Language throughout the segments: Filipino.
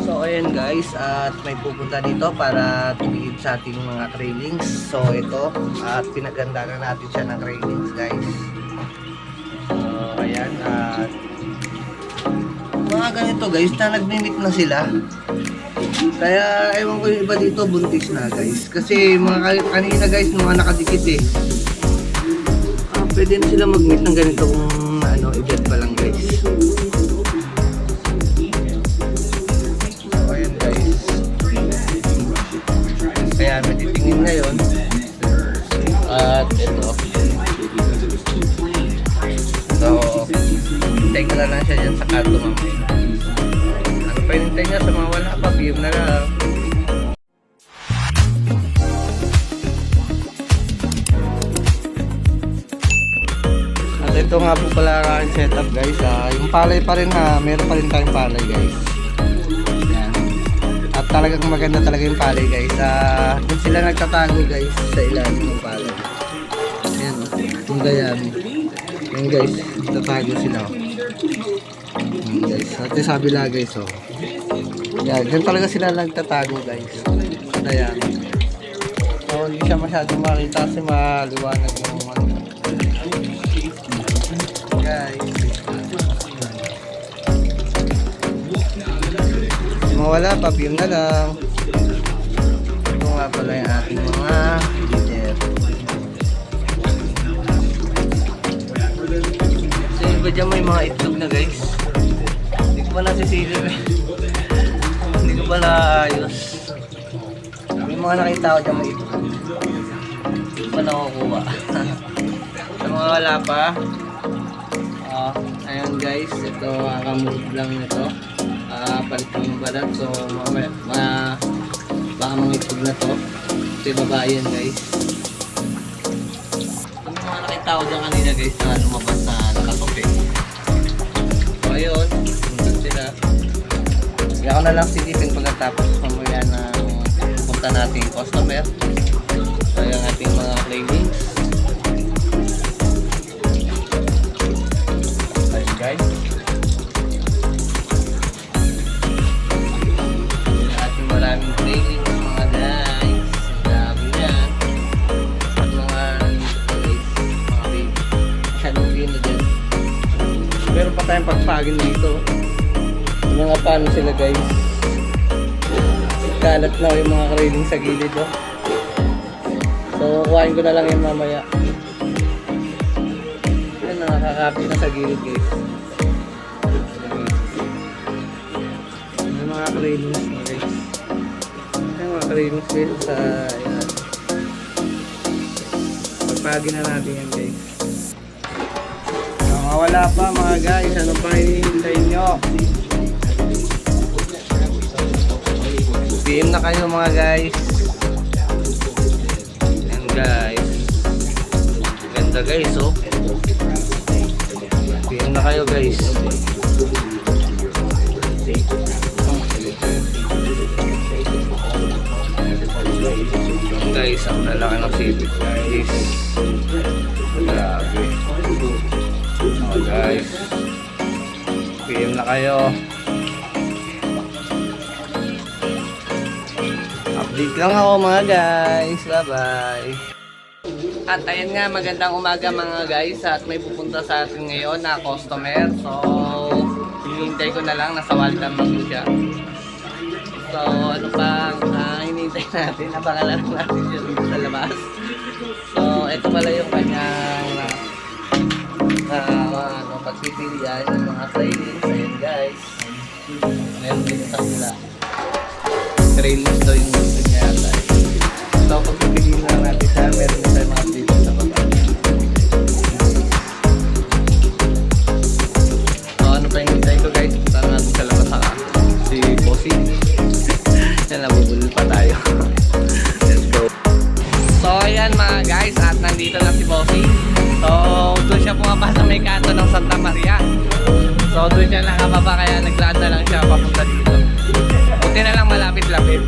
So ayan guys, at may pupunta dito para tumingin sa ating mga trailings. So ito, at pinaganda na natin siya ng trailings guys. So ayan, at mga ganito guys na nagmimit na sila. Kaya ewan ko yung iba dito buntis na guys. Kasi mga kanina guys, mga nakadikit eh. Pwede na sila mag-meet ng ganitong edad pa lang guys. Kaya natitingin ngayon. At ito. So, hintay ko na lang siya dyan sa kanto mamaya. Ano pa hintay niya sa mga wala pa? View na lang. At ito nga po pala ang setup guys. Yung palay pa rin meron pa rin tayong palay guys. Talagang maganda talaga yung palay guys. Doon sila nagtatago guys sa ilalim ng palay. Ayan o, yung gayami. Ayan guys, nagtatago sila o. Ayan guys, at yung sabila guys o. Ayan, dyan talaga sila nagtatago guys. Sa gayami. So hindi siya masyadong makita kasi maliwanag yung guys. Wala pa, film na lang. Ito nga pala yung ating mga leader. So iba dyan may mga itlog na guys. Hindi ko pa nasisilip eh. Hindi ko pala ayos. May mga nakita ko dyan may itlog. Hindi ko pa nakukuha. Sa mga wala pa. Ayan guys, ito kakamove lang nito. Palit ng balat, so baka mga itlog na to. Ito yung babae yan guys. Yung mga nakita ko dyan kanina guys na lumabas na nakatope. So ayun, sundan sila. Kaya ko na lang silipin pagkatapos mamaya na punta natin yung customer. So yung ating mga cravings. Ayun guys. Maraming trailings mga guys. Sabi na mga baby Halloween na dyan. Meron pa tayong pagpagin dito. Mga paano sila guys. Kalat na yung mga trailing sa gilid oh. So kuhain ko na lang yung mamaya. Yan, nakakapit na sa gilid guys. May mga trailings na guys. Trailings guys sa ayan. Pagpagin na natin yan guys. Wala pa mga guys, ano pa hinihintay nyo? PM na kayo mga guys. Ayan guys, ganda guys oh. PM na kayo guys. Guys, ang lalaki ng sipit guys. Grabe. Oh guys, PM na kayo. Update lang ako mga guys. Bye bye. At ayan nga, magandang umaga mga guys. At may pupunta sa atin ngayon na customer. So hinihintay ko na lang, nasa welcome na siya. So ano pa hinihintay natin, abangan lang natin siya dito sa labas. So ito pala yung kanyang pagpipilian ng mga trailings. Ayan guys, meron din sa sila trailings to yung gusto niya. So pagpipiliin lang natin siya, meron din tayo mga trailings sa baba. So ano pa hinihintay ko guys, punta natin sa labas si Bossy. Yan, nabubulol pa tayo. Let's go. So ayan mga guys, at nandito na si Bossy. So doon siya pumapa sa may kanto ng Santa Maria. So doon siya nakababa, kaya naglaan na lang siya papunta dito. Buti na lang malapit-lapit.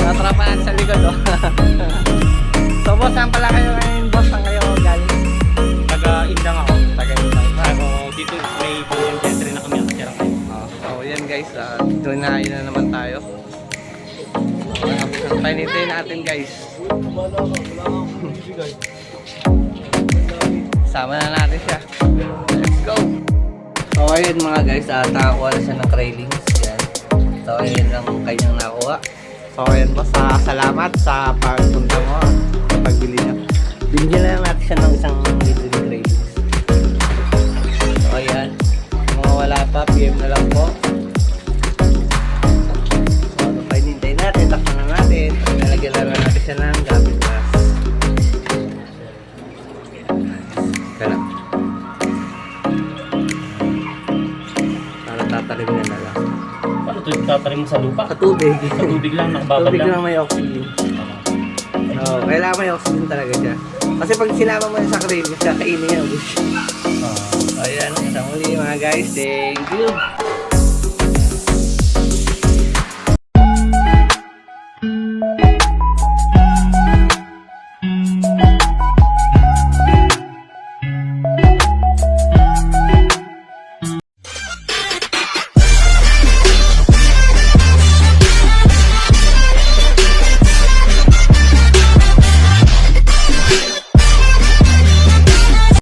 Natrapa natin sa likod oh. So boss, saan pala kayo ngayon boss? Saan kayo galing? Taga-Indang ako. Taga-Indang. Ako dito may pang-inventory na kami ang tira ngayon. So yan guys, Dunahin na naman tayo. Painintay natin guys. Sama na natin siya. Let's go! So ayun mga guys, nakakuha na siya ng railings. Yan. So ayun lang kanyang nakuha. So ayun po, salamat sa pagpunta mo, pagbili niya. Binigyan na lang natin siya ng isang libre railings. So ayan, mga wala pa, PM na lang po. So ano pa hinintay natin, takpan na natin. Nalagyan na natin siya ng gamit glass. Kaya para tatalim na lang. Paano ito tatarim sa lupa? Sa tubig. Sa tubig lang, nakababad Tubig lang. lang may oxygen. Oo, kailangan may oxygen talaga siya. Kasi pag sinama mo sa crane, kakainin niya. Ah. Ayan, sa muli mga guys. Thank you.